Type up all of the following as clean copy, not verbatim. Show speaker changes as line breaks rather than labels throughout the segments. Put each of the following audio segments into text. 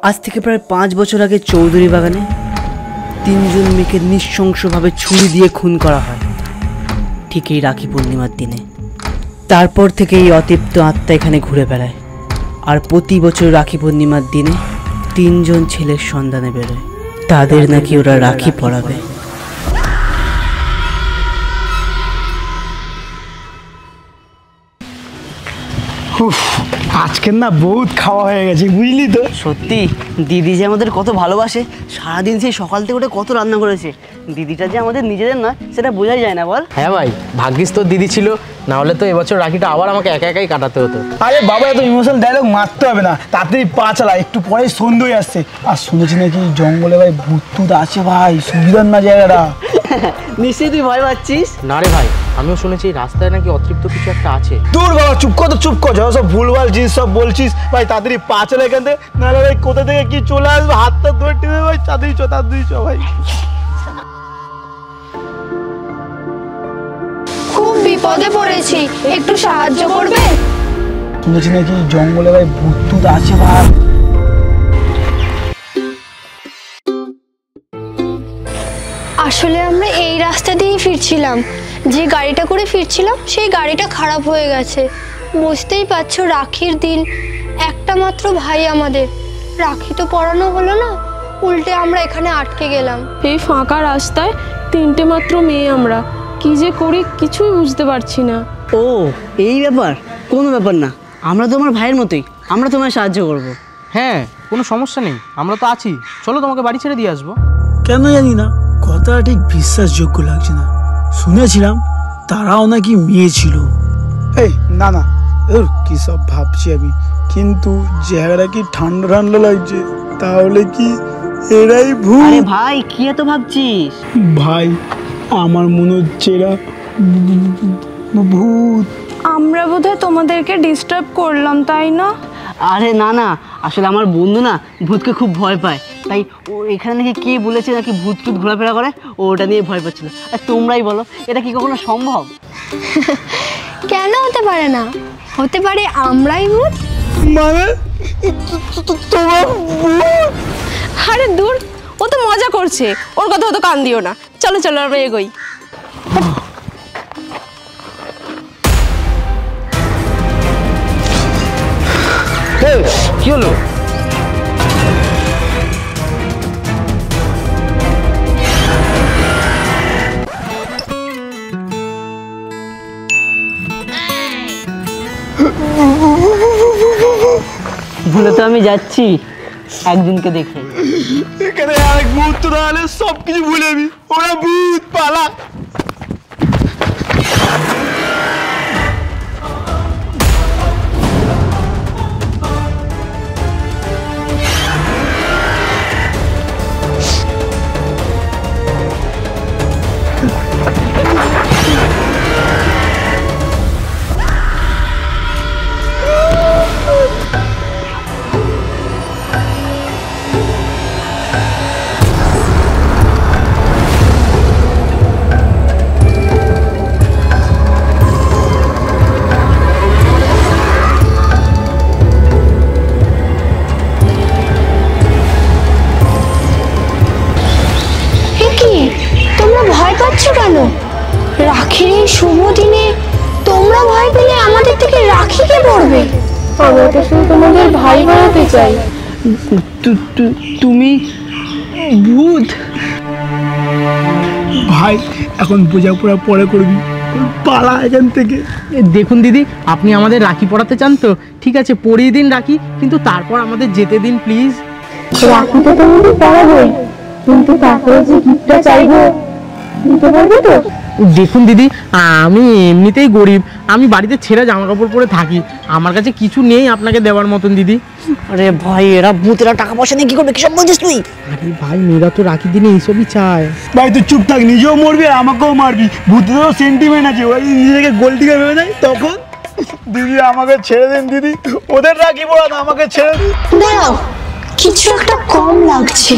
আজ থেকে প্রায় 5 বছর আগে চৌধুরী বাগানে 3 জন মেয়েকে নৃশংসভাবে ছুরি দিয়ে খুন করা হয়, ঠিক এই রাখি পূর্ণিমার দিনে। তারপর থেকে এই অতৃপ্ত আত্মা এখানে ঘুরে বেড়ায়, আর প্রতি বছর রাখি পূর্ণিমার দিনে 3 জন ছেলের সন্ধানে বেরোয়। তাদের নাকি ওরা রাখি পরাবে।
আজকের না বহুত খাওয়া হয়ে গেছে, বুঝলি তো।
সত্যি দিদি যে আমাদের কত ভালোবাসে, সারাদিন সেই সকাল থেকে ওটা কত রান্না করেছে। দিদিটা যে আমাদের নিজেদের নয় সেটা বোঝাই যায় না, বল।
হ্যাঁ ভাই, ভাগ্যিস তোর দিদি ছিল, না হলে তো এবছর রাখিটা আবার আমাকে একা একাই কাটাতে হতো।
আরে বাবা, এত ইমোশনাল ডায়লগ মারতে হবে না, তাড়াতাড়ি পা চালা, একটু পরে সন্ধ্যে আসছে। আর শুনেছি নাকি জঙ্গলে ভাই ভূত আছে ভাই, সুবিধার না জায়গাটা।
নিশ্চয়ই তুই ভয় পাচ্ছিস।
না রে ভাই, আমিও শুনেছি রাস্তায় নাকি অতৃপ্ত কিছু একটা আছে।
দূর বাবা, চুপ কর তো, চুপ কর, যত সব ভুলভাল জিনিস সব বলছিস ভাই। তাড়াতাড়ি পা চালা এখান থেকে, নাহলে ভাই কোথা থেকে কি চলে আসবে, হাতটা ধরে টেনে ভাই। তাড়াতাড়ি চ ভাই।
খুব বিপদে পড়েছি, একটু সাহায্য করবে?
শুনেছি নাকি জঙ্গলে ভাই ভূত আছে ভাই।
আসলে আমরা এই রাস্তা দিয়েই ফিরছিলাম, যে গাড়িটা করে ফিরছিলাম সেই গাড়িটা খারাপ হয়ে গেছে। বুঝতেই পারছো, রাখির দিন, একটা মাত্র ভাই আমাদের, রাখি তো পরানো হলো না, উল্টে আমরা এখানে আটকে গেলাম।
এই ফাঁকা রাস্তায় 3টে মাত্র মেয়ে, আমরা কি যে করি কিছুই বুঝতে পারছি না।
ও এই ব্যাপার, কোনো ব্যাপার না, আমরা তো আমার ভাইয়ের মতোই, আমরা তোমায় সাহায্য করব।
হ্যাঁ, কোনো সমস্যা নেই, আমরা তো আছি। চলো তোমাকে বাড়ি ছেড়ে দিয়ে আসবো।
কেন জানি না, কথাটা ঠিক বিশ্বাসযোগ্য লাগছে না। শুনেছিলাম তারাও নাকি মেয়ে ছিল। এই না না, কি সব ভাবছি আমি, কিন্তু জায়গাটা কি ঠান্ডা ঠান্ডা লাগছে, তাহলে কি এরাই ভূত?
আরে ভাই, কি এত ভাবছিস?
ভাই আমার মনে হচ্ছে এরা ভূত।
আমরা বোধহয় তোমাদেরকে ডিস্টার্ব করলাম, তাই না?
আরে না না, আসলে আমার বন্ধু না ভূতকে খুব ভয় পায়, তাই ও এখানে নাকি কে বলেছে নাকি ভূত টুত ঘোরাফেরা করে, ও ওটা নিয়ে ভয় পাচ্ছিল। আর তোমরাই বলো, এটা কি কখনো সম্ভব?
কেন হতে পারে না, হতে পারে আমরাই ভূত।
মানে তোমার ভূত?
আরে দূর, ও তো মজা করছে, ওর কথা অত কান দিও না। চলো চলো, আমরা এগোই।
কি হলো?
ভুলে তো আমি যাচ্ছি একদিনকে দেখে।
এখানে এক মুহূর্ত দাঁড়ালে সবকিছু ভুলে যাবি, ওরা ভূত, পালা।
কেন রাখির এই শুভ দিনে তোমরা ভয় পেলে আমাদের থেকে রাখি কে পড়বে?
আমরা তো শুধু তোমাদের ভাই বানাতে চাই।
তুমি ভূত?
ভাই এখন বোঝাপড়া পরে করবি, পালা এখান থেকে।
দেখুন দিদি, আপনি আমাদের রাখি পরাতে চান তো ঠিক আছে, পরিয়ে দিন রাখি, কিন্তু তারপর আমাদের যেতে দিন প্লিজ।
রাখি তো তোমাদের পরাবোই, কিন্তু তারপরে যে গিফটটা চাইবো দিতে পারবে তো?
দেখুন দিদি, আমি এমনিতেই গরিব, আমি বাড়িতে ছেঁড়া জামা কাপড় পরে থাকি, আমার কাছে কিছু নেই আপনাকে দেওয়ার মতন দিদি।
আরে ভাই, এরা ভূতেরা টাকা পয়সা নিয়ে কি করবে, কি সব বলছিস তুই?
আরে ভাই, মেয়েরা তো রাখি দিনে এইসবই চায়।
ভাই তুই চুপ থাক, নিজেও মরবি আর আমাকেও মারবি। ভূতেরও সেন্টিমেন্ট আছে, ওই নিজেকে গোল্ড ডিগার ভেবে নেয়। তখন দিদি আমাকে ছেড়ে দিন, দিদি ওদের রাখি পড়া না, আমাকে ছেড়ে দিন।
দাঁড়াও, কিছু একটা কম লাগছে।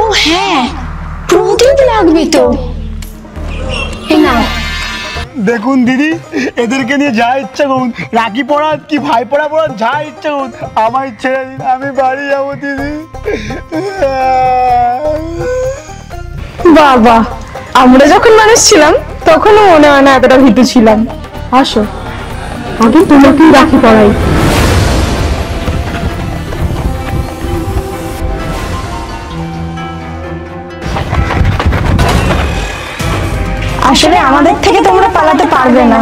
ও হ্যাঁ, প্রদীপ লাগবে তো। এই নাও।
দেখুন দিদি, এদেরকে নিয়ে যা ইচ্ছা করুন, রাখি পড়ান কি ভাই পড়া পড়ান, যা ইচ্ছা করুন, আমার ছেড়ে দিন, আমি বাড়ি যাবো দিদি।
বাবা, আমরা যখন মানুষ ছিলাম তখনও মনে হয় না এতটা ভীতু ছিলাম। আসো, আগে তোমাকেই রাখি পড়াই। আসলে আমাদের থেকে তোমরা পালাতে পারবে না,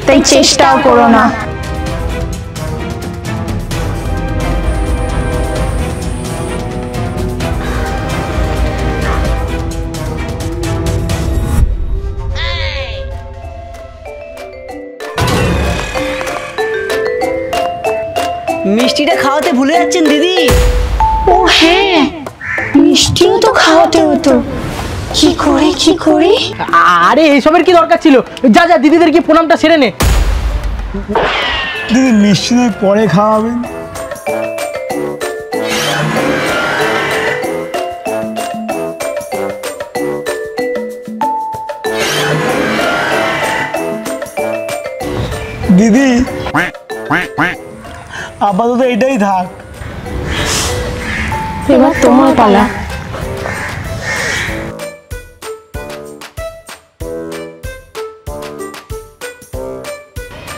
তাই চেষ্টাও করো না।
মিষ্টিটা খাওয়াতে ভুলে যাচ্ছেন দিদি।
ও হ্যাঁ, মিষ্টিও তো খাওয়াতে হতো। কি করি?
আরে এসবের কি দরকার ছিল? যা যা দিদিদের কি প্রণামটা সেরে নে।
দিদি মিষ্টি নয় পরে খাওয়াবেন। দিদি আপাতত এটাই থাক।
এবার তোমার পালা।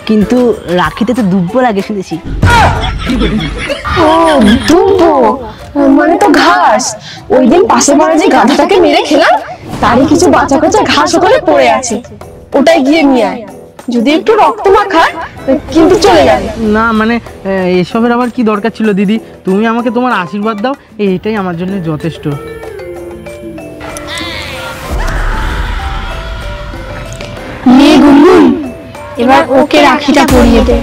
কিন্তু রাখিতে তো দুব্বো লাগে শুনেছি।
ও দুব্বো, মানে তো ঘাস। ওই দিন পাশে পড়ে যে গাধাটাকে মেরে খেলাম, তারই কিছু বাঁচা কাঁচা ঘাস ওখানে পড়ে আছে, ওটাই গিয়ে নিয়ে আয়। যদি একটু রক্ত মাখা, কিন্তু চলে যাবে।
না মানে এসবের আবার কি দরকার ছিল দিদি? তুমি আমাকে তোমার আশীর্বাদ দাও, এইটাই আমার জন্য যথেষ্ট।
নিয়ে গুনগুন, এবার ওকে রাখিটা পরিয়ে দে।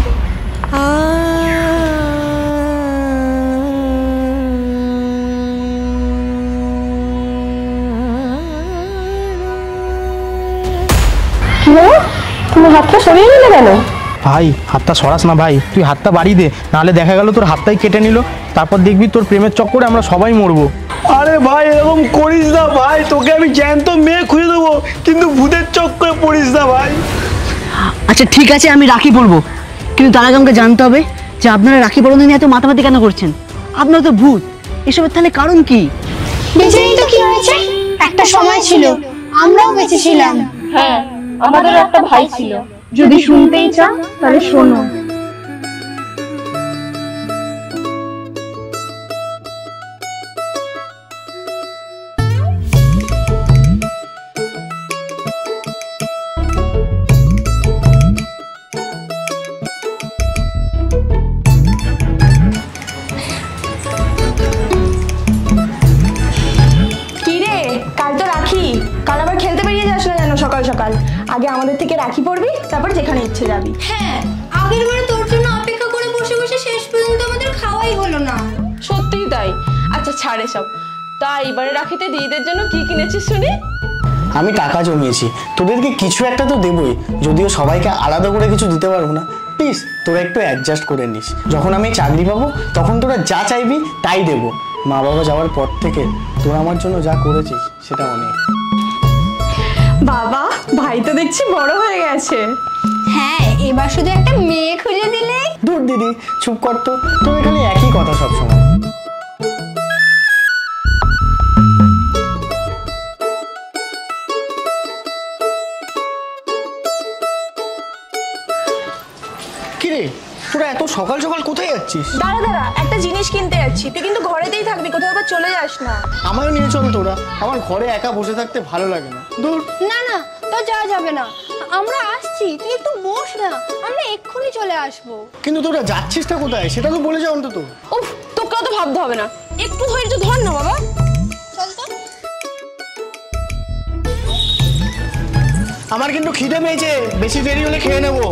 তুমি হাতটা সরিয়ে নিলে কেন?
ভাই হাতটা সরাস না ভাই, তুই হাতটা বাড়িয়ে দে, নাহলে দেখা গেল তোর হাতটাই কেটে নিল, তারপর দেখবি তোর প্রেমের চক্করে আমরা সবাই মরবো।
আরে ভাই এরকম করিস না ভাই, তোকে আমি জ্যান্ত মেয়ে খুঁজে দেবো, কিন্তু ভূতের চক্করে পড়িস না ভাই।
আচ্ছা ঠিক আছে, আমি রাখি পরবো, কিন্তু তার আগে আমাকে জানতে হবে যে আপনারা রাখি পরানো নিয়ে এত মাতামাতি কেন করছেন? আপনারা তো ভূত, এসবের তাহলে কারণ কি?
বেঁচে নেই তো কি হয়েছে? একটা সময় ছিল আমরাও বেঁচে ছিলাম।
হ্যাঁ, আমাদের একটা ভাই ছিল। যদি শুনতেই চাও তাহলে শোনো।
সকাল সকাল আগে আমাদের থেকে রাখি পড়বি, তারপর যেখানে ইচ্ছে যাবি।
হ্যাঁ, আগের বারে তোর জন্য অপেক্ষা করে বসে বসে শেষ পর্যন্ত আমাদের খাওয়াই হলো না।
সত্যিই তাই। আচ্ছা ছাড়ে সব, তা এবারে রাখিতে দিদিদের জন্য কি কিনেছিস শুনি?
আমি টাকা জমিয়েছি, তোদেরকে কিছু একটা তো দেবই, যদিও সবাইকে আলাদা করে কিছু দিতে পারবো না। প্লিজ তোরা একটু অ্যাডজাস্ট করে নিস, যখন আমি চাকরি পাবো তখন তোরা যা চাইবি তাই দেবো। মা বাবা যাওয়ার পর থেকে তোরা আমার জন্য যা করেছিস সেটা অনেক।
বাবা, ভাই তো দেখছি বড় হয়ে গেছে।
হ্যাঁ, এবার শুধু একটা মেয়ে খুঁজে দিলে।
দূর দিদি, চুপ কর তো, তোর খালি একই কথা সবসময়। কিরে তোরা এত সকাল সকাল কোথায় যাচ্ছিস?
দাঁড়া, একটা জিনিস কিনতে যাচ্ছি, তুই কিন্তু ঘরেতেই থাকবি, কোথাও আবার চলে যাস না।
আমারও নিয়ে চল তোরা, আমার ঘরে একা বসে থাকতে ভালো লাগে না। দূর।
না না, তো যাওয়া যাবে না, আমরা আসছি, তুই একটু বস না, আমরা এক্ষুনি চলে আসবো।
কিন্তু তোরা যাচ্ছিসটা কোথায় সেটা তো বলে যা অন্তত।
উফ, তোকে তো ভাবতে হবে না, একটু ধৈর্য ধর না বাবা।
চল তো।
আমার কিন্তু খিদে পেয়েছে, বেশি দেরি হলে খেয়ে নেবো।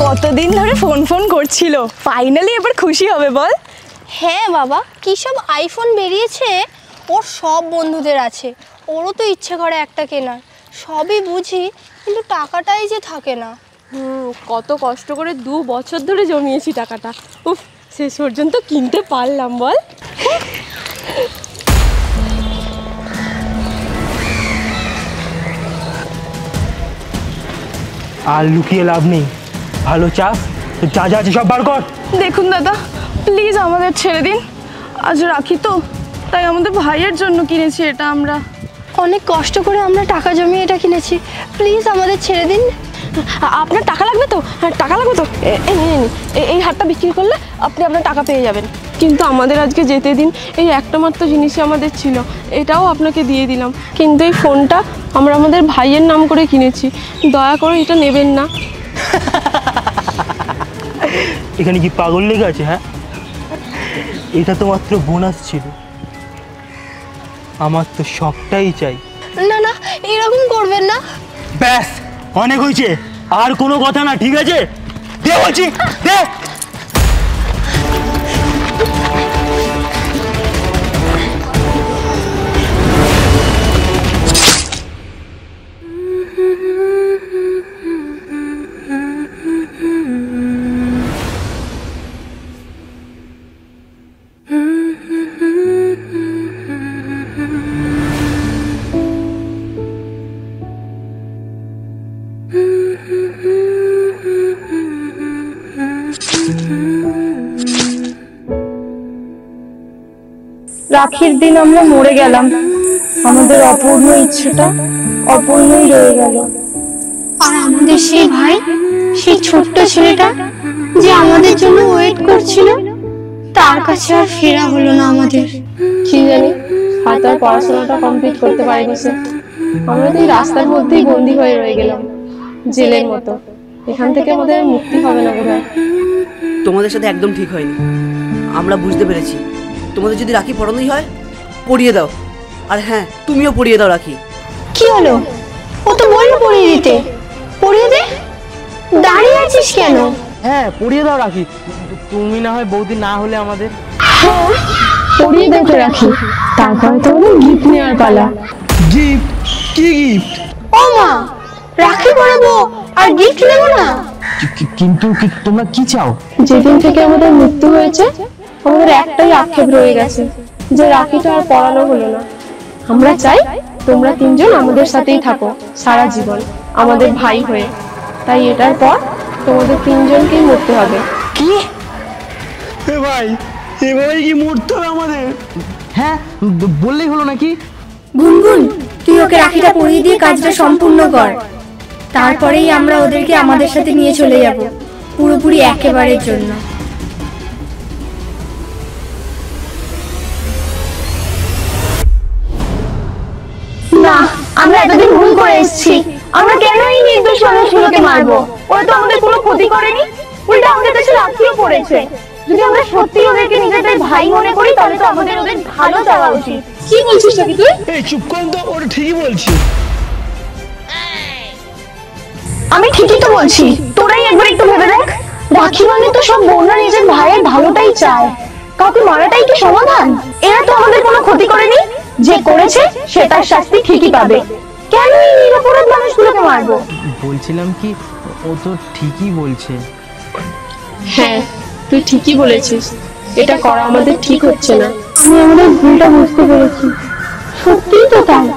কতদিন ধরে ফোন করছিল, ফাইনালি এবার খুশি হবে বল।
হ্যাঁ বাবা, কি সব আইফোন বেরিয়েছে, ওর সব বন্ধুদের আছে, ওরও তো ইচ্ছে করে একটা কেনার, সবই বুঝি, কিন্তু টাকাটাই যে থাকে না।
কত কষ্ট করে 2 বছর ধরে জমিয়েছি টাকাটা, উফ শেষ পর্যন্ত কিনতে পারলাম বল।
আর লুকিয়ে লাভ নেই, ভালো চাস তো যা যা আছে সব বার কর।
দেখুন দাদা, প্লিজ আমাদের ছেড়ে দিন। আজ রাখি তো, তাই আমাদের ভাইয়ের জন্য কিনেছি এটা আমরা।
অনেক কষ্ট করে আমরা টাকা জমিয়ে এটা কিনেছি, প্লিজ আমাদের ছেড়ে দিন।
আপনার টাকা লাগবে তো? হ্যাঁ টাকা লাগবে তো, এই নিন, এই হারটা বিক্রি করলে আপনি আপনার টাকা পেয়ে যাবেন। কিন্তু আমাদের আজকে যেতে দিন, এই একটা মাত্র জিনিসই আমাদের ছিল, এটাও আপনাকে দিয়ে দিলাম। কিন্তু এই ফোনটা আমরা আমাদের ভাইয়ের নাম করে কিনেছি, দয়া করে এটা নেবেন না।
এখানে কি পাগল লেগে আছে? হ্যাঁ, এটা তো মাত্র বোনাস ছিল, আমার তো সবটাই চাই।
না না, এরকম করবেন না।
ব্যাস অনেক হয়েছে, আর কোনো কথা না, ঠিক আছে? দে বলছি, দে।
রাখির দিন আমরা মরে গেলাম, আমাদের অপূর্ণ ইচ্ছেটা অপূর্ণই রয়ে গেল।
আর আমাদের সেই ভাই, সেই ছোট্ট ছেলেটা যে আমাদের জন্য ওয়েট করছিল, তার কাছে আর ফেরা হলো না আমাদের।
কি জানি হয়তো আর পড়াশোনাটা কমপ্লিট করতে পারিনি সে। আমরা তো এই রাস্তার মধ্যেই বন্দি হয়ে রয়ে গেলাম, জেলের মতো। এখান থেকে আমাদের মুক্তি হবে না বোধহয়।
তোমাদের সাথে একদম ঠিক হয়নি, আমরা বুঝতে পেরেছি। তোমাদের যদি রাখি পরানোই হয়, পরিয়ে দাও। আর হ্যাঁ, তুমিও পরিয়ে দাও রাখি।
কি হলো? ও তো বললো পরিয়ে দিতে, পরিয়ে দে। দাঁড়িয়ে আছিস কেন?
হ্যাঁ পরিয়ে দাও রাখি, তুমি না হয় বৌদি না হলে আমাদের।
পরিয়ে দেখে রাখি, তারপরে তো গিফট নেওয়ার পালা।
গিফট? কি গিফট?
ও মা, রাখি পরাবো আর গিফট নেবো না?
কিন্তু তোমরা কি চাও?
যেদিন থেকে আমাদের মৃত্যু হয়েছে, আমাদের একটাই আক্ষেপ রয়ে গেছে যে রাখিটা আর পরানো হলো না। আমরা চাই তোমরা তিনজন আমাদের সাথেই থাকো সারা জীবন, আমাদের ভাই হয়ে। তাই এটার পর তোমাদের তিনজনকেই মরতে হবে।
কি?
এ ভাই, এভাবে কি মরতে হবে আমাদের?
হ্যাঁ বললেই হলো নাকি?
গুনগুন, তুই ওকে রাখিটা পরিয়ে দিয়ে কাজটা সম্পূর্ণ কর, তারপরেই আমরা ওদেরকে আমাদের সাথে নিয়ে চলে যাব, পুরোপুরি একেবারের জন্য।
না, আমরা এতদিন ভুল করে এসেছি। আমরা কেন এই নির্দোষ মানুষগুলোকে মারবো? ওরা তো আমাদের কোনো ক্ষতি করেনি, উল্টা আমাদের কাছে রাখিও পড়েছে। যদি আমরা সত্যি ওদেরকে নিজেদের ভাই মনে করি, তাহলে তো আমাদের ওদের ভালো চাওয়া উচিত। কি বলছিস নাকি তুই?
এই চুপ কর তো, ওটা ঠিকই বলছি।
আমি ঠিকই তো বলছি, তোরাই একবার একটু ভেবে দেখ। রাখি মানে তো সব বোনরা নিজের ভাইয়ের ভালোটাই চায়, কাউকে মারাটাই কি সমাধান? এরা তো আমাদের কোনো ক্ষতি করেনি, যে করেছে সে তার শাস্তি ঠিকই পাবে। কেন এই নিরপরাধ মানুষগুলোকে মারবো?
বলছিলাম কি, ও তো ঠিকই বলছে।
হ্যাঁ তুই ঠিকই বলেছিস, এটা করা আমাদের ঠিক হচ্ছে না। আমি আমাদের ভুলটা বুঝতে পেরেছি, সত্যিই তো তাই,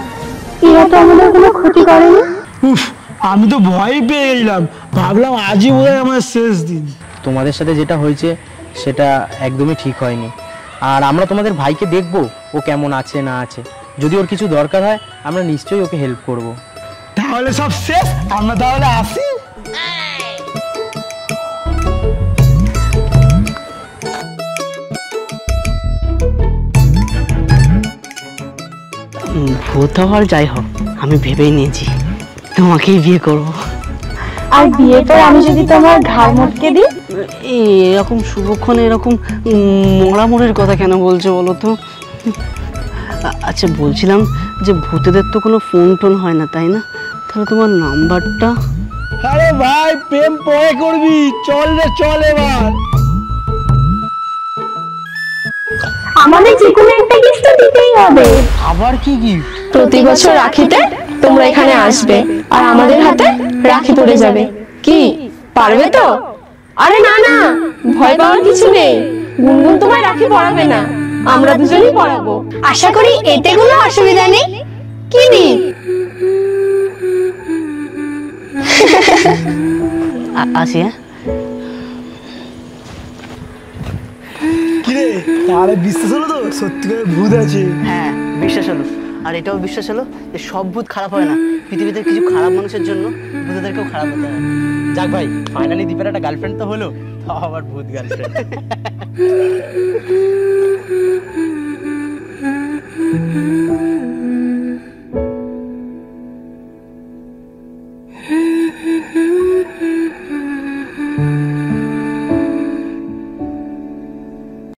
এরা তো আমাদের কোনো ক্ষতি করেনি।
উফ, আমি তো ভয় পেয়ে গেলাম, ভাবলাম আজই বোধহয় আমার শেষ দিন।
তোমাদের সাথে যেটা হয়েছে সেটা একদমই ঠিক হয়নি, আর আমরা তোমাদের ভাইকে দেখবো ও কেমন আছে না আছে। যদি ওর কিছু দরকার হয় আমরা নিশ্চয়ই ওকে হেল্প করব।
তাহলে সব শেষ, আমরা তাহলে আসি।
ভূত হওয়ার যাই হোক, আমি ভেবেই নিয়েছি তোমাকেই বিয়ে করব।
আর বিয়ের পর আমি যদি তোমার ঘাড় মটকে দিই?
এরকম শুভক্ষণে এরকম মরামরের কথা কেন বলছো বলো তো? আচ্ছা বলছিলাম যে ভূতেদের তো কোনো ফোন টোন হয় না, তাই না? তাহলে তোমার নাম্বারটা?
আরে ভাই, প্রেম পরে করবি, চল রে চল এবার।
আমাদের যে কোনো একটা গিফট দিতেই হবে।
আবার কি গিফট?
প্রতি বছর রাখিতে তোমরা এখানে আসবে আর আমাদের হাতে রাখি পড়ে যাবে। কি পারবে তো? আরে না না, ভয় পাওয়ার কিছু নেই। গুনগুন তোমায় রাখি পরাবে না, আমরা দুজনেই পরাবো।
আশা করি এতে কোনো অসুবিধা নেই। কি নি?
আসি হ্যাঁ।
কিরে তাহলে বিশ্বাস হলো তো সত্যি করে ভূত আছে?
হ্যাঁ বিশ্বাস হলো। আর এটাও বিশ্বাস হলো যে সব ভূত খারাপ হয় না, পৃথিবীতে কিছু খারাপ মানুষের জন্য ভূতদেরকেও খারাপ হতে হয়।
যাক ভাই, ফাইনালি দীপের একটা গার্লফ্রেন্ড তো হলো, তাও আবার ভূত গার্লফ্রেন্ড।